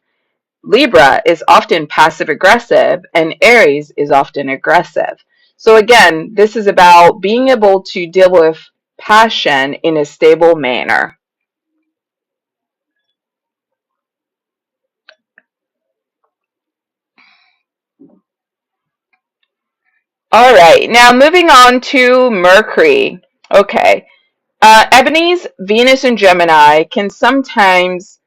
Libra is often passive aggressive and Aries is often aggressive. So again, this is about being able to deal with passion in a stable manner. All right, now moving on to Mercury. Okay, Ebony's Venus in Gemini can sometimes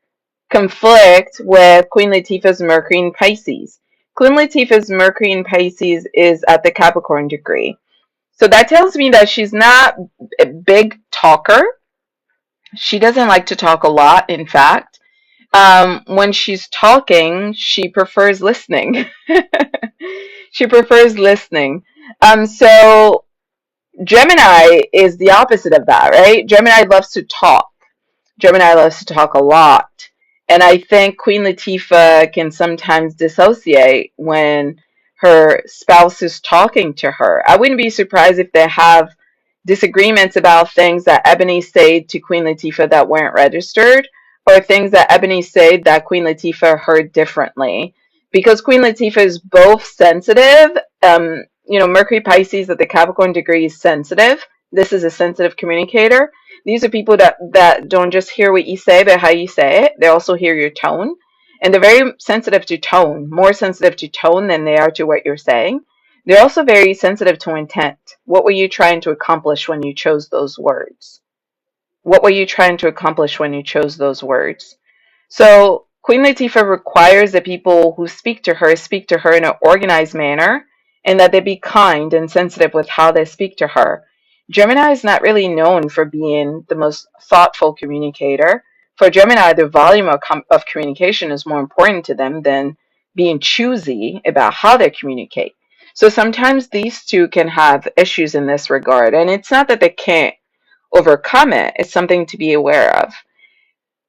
conflict with Queen Latifah's Mercury in Pisces. Queen Latifah's Mercury in Pisces is at the Capricorn degree. So that tells me that she's not a big talker. She doesn't like to talk a lot, in fact. When she's talking, she prefers listening. She prefers listening. So Gemini is the opposite of that, right? Gemini loves to talk. Gemini loves to talk a lot. And I think Queen Latifah can sometimes dissociate when her spouse is talking to her. I wouldn't be surprised if they have disagreements about things that Ebony said to Queen Latifah that weren't registered, or things that Ebony said that Queen Latifah heard differently. Because Queen Latifah is both sensitive, Mercury Pisces at the Capricorn degree is sensitive. This is a sensitive communicator. These are people that don't just hear what you say, but how you say it. They also hear your tone. And they're very sensitive to tone, more sensitive to tone than they are to what you're saying. They're also very sensitive to intent. What were you trying to accomplish when you chose those words? What were you trying to accomplish when you chose those words? So Queen Latifah requires that people who speak to her in an organized manner, and that they be kind and sensitive with how they speak to her. Gemini is not really known for being the most thoughtful communicator. For Gemini, the volume of communication is more important to them than being choosy about how they communicate. So sometimes these two can have issues in this regard. And it's not that they can't overcome it, it's something to be aware of.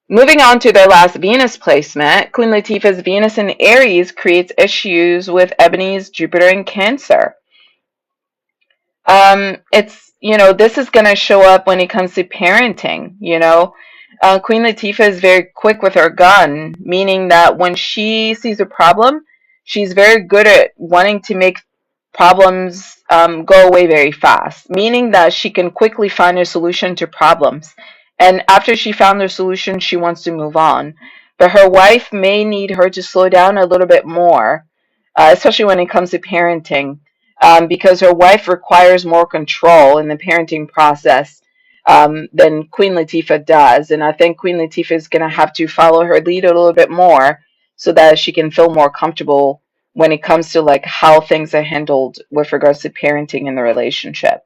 Moving on to their last Venus placement, Queen Latifah's Venus in Aries creates issues with Ebony's Jupiter in Cancer. This is going to show up when it comes to parenting. Queen Latifah is very quick with her gun, meaning that when she sees a problem, she's very good at wanting to make problems go away very fast, meaning that she can quickly find a solution to problems. And after she found the solution, she wants to move on. But her wife may need her to slow down a little bit more, especially when it comes to parenting, because her wife requires more control in the parenting process than Queen Latifah does. And I think Queen Latifah is going to have to follow her lead a little bit more so that she can feel more comfortable when it comes to like how things are handled with regards to parenting in the relationship.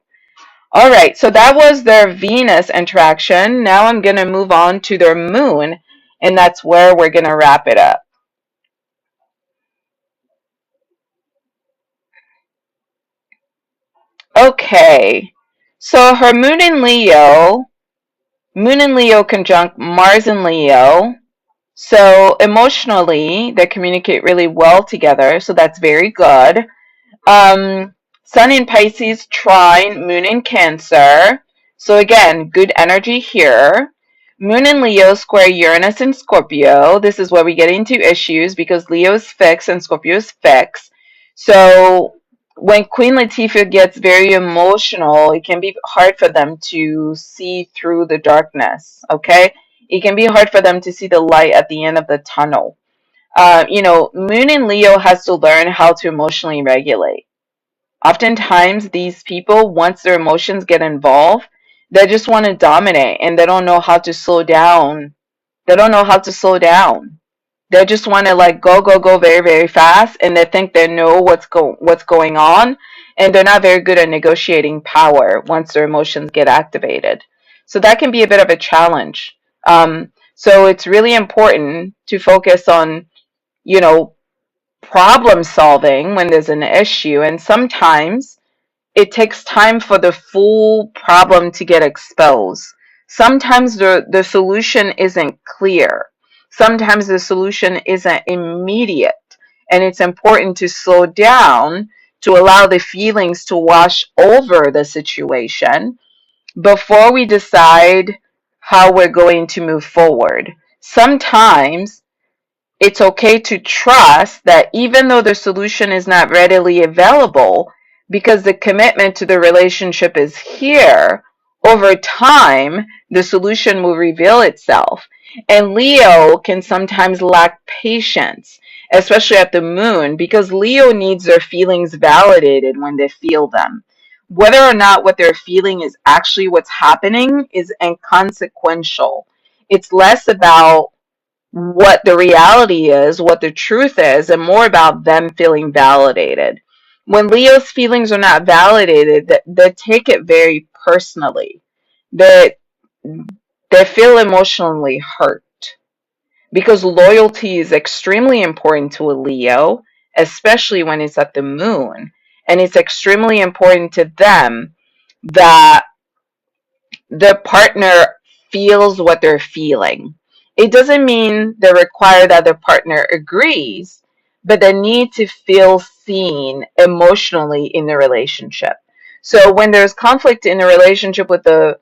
All right, so that was their Venus interaction. Now I'm going to move on to their moon, and that's where we're going to wrap it up. Okay, so her Moon in Leo conjunct Mars in Leo. So emotionally, they communicate really well together, so that's very good. Sun in Pisces, trine, Moon in Cancer. So again, good energy here. Moon in Leo square Uranus in Scorpio. This is where we get into issues because Leo is fixed and Scorpio is fixed. So when Queen Latifah gets very emotional, it can be hard for them to see through the darkness. Okay, it can be hard for them to see the light at the end of the tunnel. Moon in Leo has to learn how to emotionally regulate. Oftentimes, these people, once their emotions get involved, they just want to dominate and they don't know how to slow down. They don't know how to slow down. They just want to like go, go, go very, very fast, and they think they know what's going on, and they're not very good at negotiating power once their emotions get activated. So that can be a bit of a challenge. So it's really important to focus on, you know, problem solving when there's an issue, and sometimes it takes time for the full problem to get exposed. Sometimes the solution isn't clear. Sometimes the solution isn't immediate. And it's important to slow down to allow the feelings to wash over the situation before we decide how we're going to move forward. Sometimes it's okay to trust that even though the solution is not readily available, because the commitment to the relationship is here, over time, the solution will reveal itself. And Leo can sometimes lack patience, especially at the moon, because Leo needs their feelings validated when they feel them. Whether or not what they're feeling is actually what's happening is inconsequential. It's less about what the reality is, what the truth is, and more about them feeling validated. When Leo's feelings are not validated, they take it very personally. They, they feel emotionally hurt because loyalty is extremely important to a Leo, especially when it's at the moon. And it's extremely important to them that the partner feels what they're feeling. It doesn't mean they require that the partner agrees, but they need to feel seen emotionally in the relationship. So when there's conflict in a relationship with the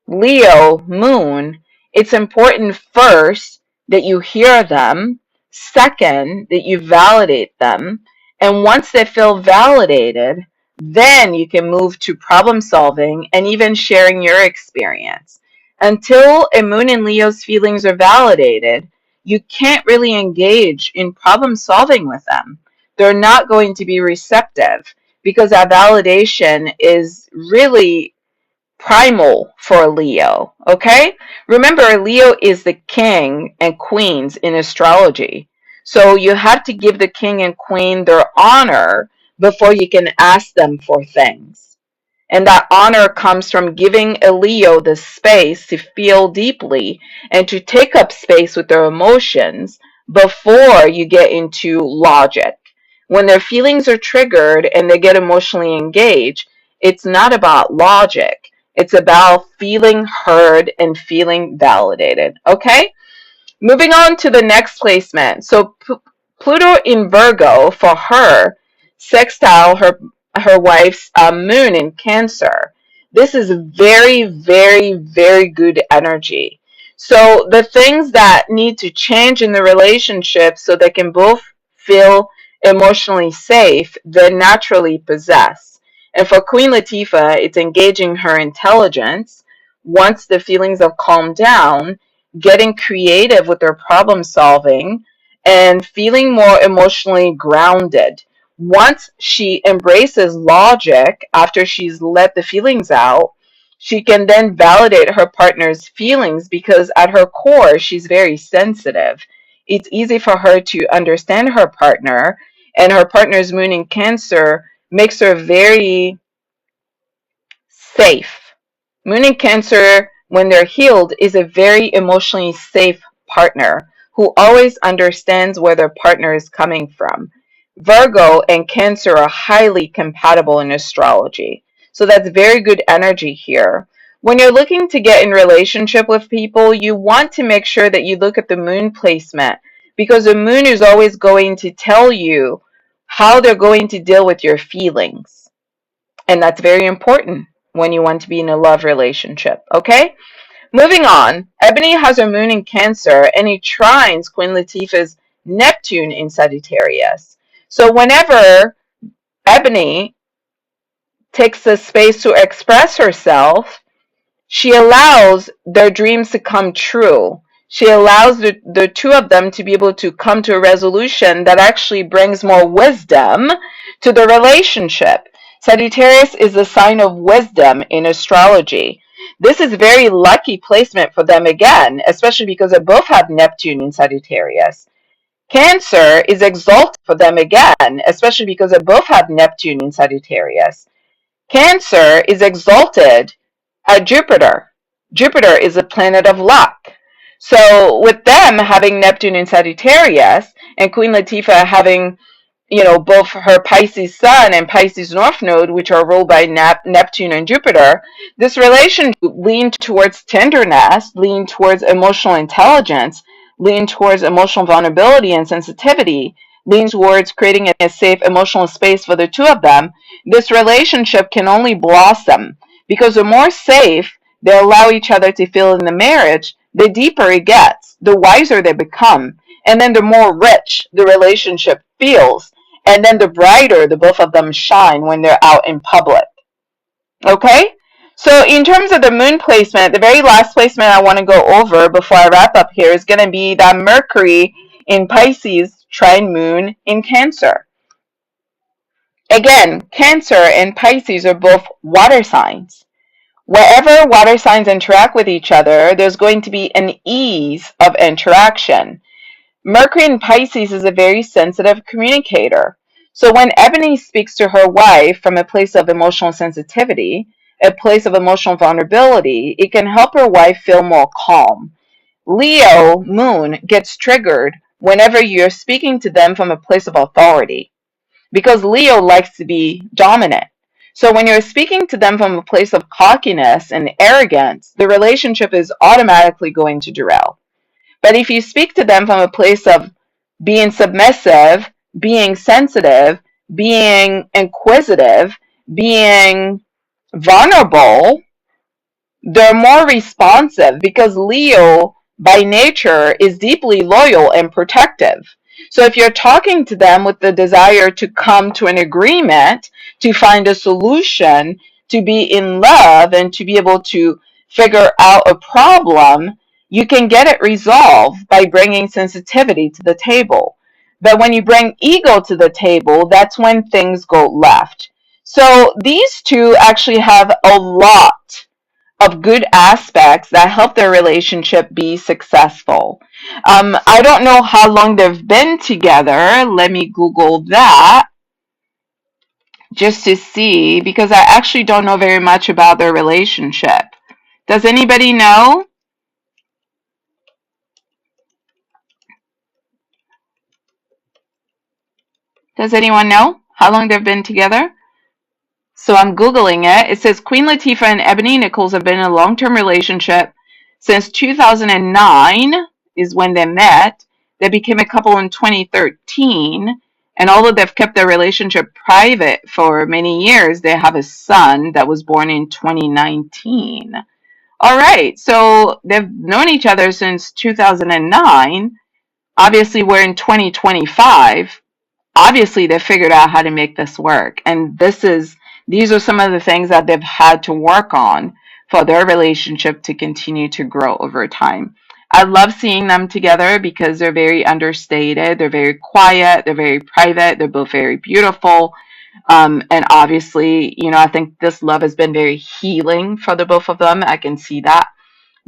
Leo moon, it's important first that you hear them, second, that you validate them, and once they feel validated, then you can move to problem solving and even sharing your experience. Until a moon in Leo's feelings are validated, you can't really engage in problem solving with them. They're not going to be receptive because that validation is really primal for Leo. Okay? Remember, Leo is the king and queens in astrology. So you have to give the king and queen their honor before you can ask them for things. And that honor comes from giving a Leo the space to feel deeply and to take up space with their emotions before you get into logic. When their feelings are triggered and they get emotionally engaged, it's not about logic. It's about feeling heard and feeling validated. Okay? Moving on to the next placement. So Pluto in Virgo for her sextile her wife's moon in Cancer. This is very, very, very good energy. So the things that need to change in the relationship so they can both feel emotionally safe, they naturally possess. And for Queen Latifah, it's engaging her intelligence once the feelings have calmed down, getting creative with their problem solving, and feeling more emotionally grounded. Once she embraces logic after she's let the feelings out, she can then validate her partner's feelings because at her core, she's very sensitive. It's easy for her to understand her partner, and her partner's moon in Cancer makes her very safe. Moon in Cancer, when they're healed, is a very emotionally safe partner who always understands where their partner is coming from. Virgo and Cancer are highly compatible in astrology. So that's very good energy here. When you're looking to get in relationship with people, you want to make sure that you look at the moon placement because the moon is always going to tell you how they're going to deal with your feelings. And that's very important when you want to be in a love relationship. Okay? Moving on, Ebony has her moon in Cancer and he trines Queen Latifah's Neptune in Sagittarius. So whenever Ebony takes the space to express herself, she allows their dreams to come true. She allows the two of them to be able to come to a resolution that actually brings more wisdom to the relationship. Sagittarius is a sign of wisdom in astrology. This is very lucky placement for them again, especially because they both have Neptune in Sagittarius. Cancer is exalted for them again, especially because they both have Neptune in Sagittarius. Cancer is exalted at Jupiter. Jupiter is a planet of luck. So with them having Neptune in Sagittarius and Queen Latifah having, both her Pisces Sun and Pisces North Node, which are ruled by Neptune and Jupiter, this relationship leaned towards tenderness, leaned towards emotional intelligence, leaned towards emotional vulnerability and sensitivity, leans towards creating a safe emotional space for the two of them. This relationship can only blossom because the more safe they allow each other to feel in the marriage, the deeper it gets, the wiser they become, and then the more rich the relationship feels, and then the brighter the both of them shine when they're out in public. Okay? So in terms of the moon placement, the very last placement I want to go over before I wrap up here is going to be that Mercury in Pisces trine moon in Cancer. Again, Cancer and Pisces are both water signs. Wherever water signs interact with each other, there's going to be an ease of interaction. Mercury in Pisces is a very sensitive communicator. So when Ebony speaks to her wife from a place of emotional sensitivity, a place of emotional vulnerability, it can help her wife feel more calm. Leo moon gets triggered whenever you're speaking to them from a place of authority because Leo likes to be dominant. So when you're speaking to them from a place of cockiness and arrogance, the relationship is automatically going to derail. But if you speak to them from a place of being submissive, being sensitive, being inquisitive, being vulnerable, they're more responsive because Leo by nature is deeply loyal and protective. So if you're talking to them with the desire to come to an agreement, to find a solution, to be in love, and to be able to figure out a problem, you can get it resolved by bringing sensitivity to the table. But when you bring ego to the table, that's when things go left. So these two actually have a lot of good aspects that help their relationship be successful. I don't know how long they've been together. Let me Google that just to see, because I actually don't know very much about their relationship. Does anybody know? Does anyone know how long they've been together? So I'm Googling it. It says Queen Latifah and Eboni Nichols have been in a long-term relationship since 2009 is when they met. They became a couple in 2013. And although they've kept their relationship private for many years, they have a son that was born in 2019. All right, so they've known each other since 2009. Obviously, we're in 2025. Obviously they figured out how to make this work, and these are some of the things that they've had to work on for their relationship to continue to grow over time. I love seeing them together because they're very understated, they're very quiet, they're very private, they're both very beautiful. And obviously, I think this love has been very healing for the both of them. I can see that.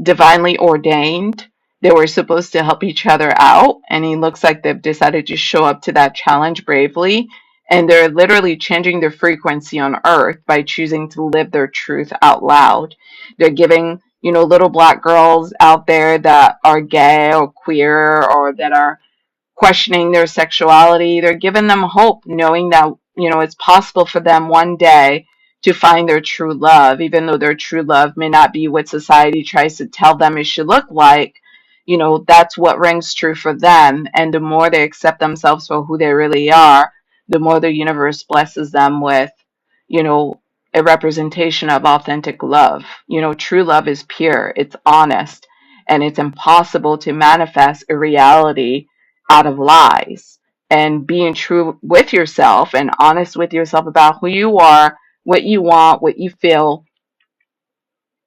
Divinely ordained. They were supposed to help each other out, and it looks like they've decided to show up to that challenge bravely. And they're literally changing their frequency on earth by choosing to live their truth out loud. They're giving, little black girls out there that are gay or queer or that are questioning their sexuality. They're giving them hope, knowing that, it's possible for them one day to find their true love, even though their true love may not be what society tries to tell them it should look like. That's what rings true for them. And the more they accept themselves for who they really are, the more the universe blesses them with, you know, a representation of authentic love. True love is pure, it's honest, and it's impossible to manifest a reality out of lies. And being true with yourself and honest with yourself about who you are, what you want, what you feel,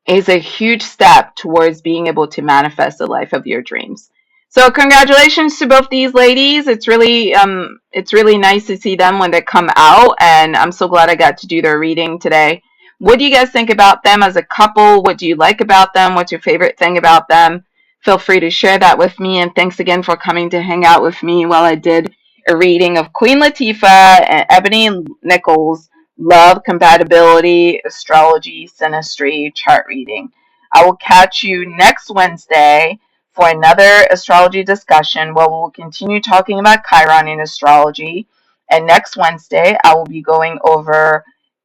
is a huge step towards being able to manifest the life of your dreams. So congratulations to both these ladies. It's really nice to see them when they come out, and I'm so glad I got to do their reading today. What do you guys think about them as a couple? What do you like about them? What's your favorite thing about them? Feel free to share that with me, and thanks again for coming to hang out with me while I did a reading of Queen Latifah and Eboni Nichols' Love, Compatibility, Astrology, Synastry chart reading. I will catch you next Wednesday for another astrology discussion where we'll continue talking about Chiron in astrology. And next Wednesday, I will be going over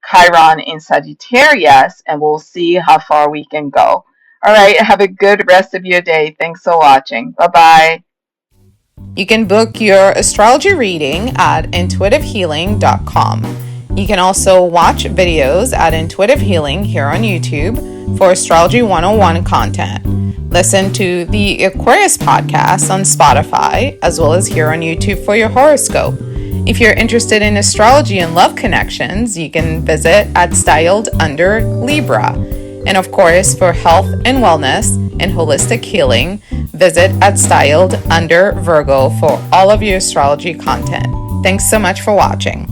Chiron in Sagittarius, and we'll see how far we can go. All right, have a good rest of your day. Thanks for watching. Bye-bye. You can book your astrology reading at intuitivehealing.com. You can also watch videos at Intuitive Healing here on YouTube for Astrology 101 content. Listen to the Aquarius podcast on Spotify, as well as here on YouTube for your horoscope. If you're interested in astrology and love connections, you can visit at Styled Under Libra. And of course, for health and wellness and holistic healing, visit at Styled Under Virgo for all of your astrology content. Thanks so much for watching.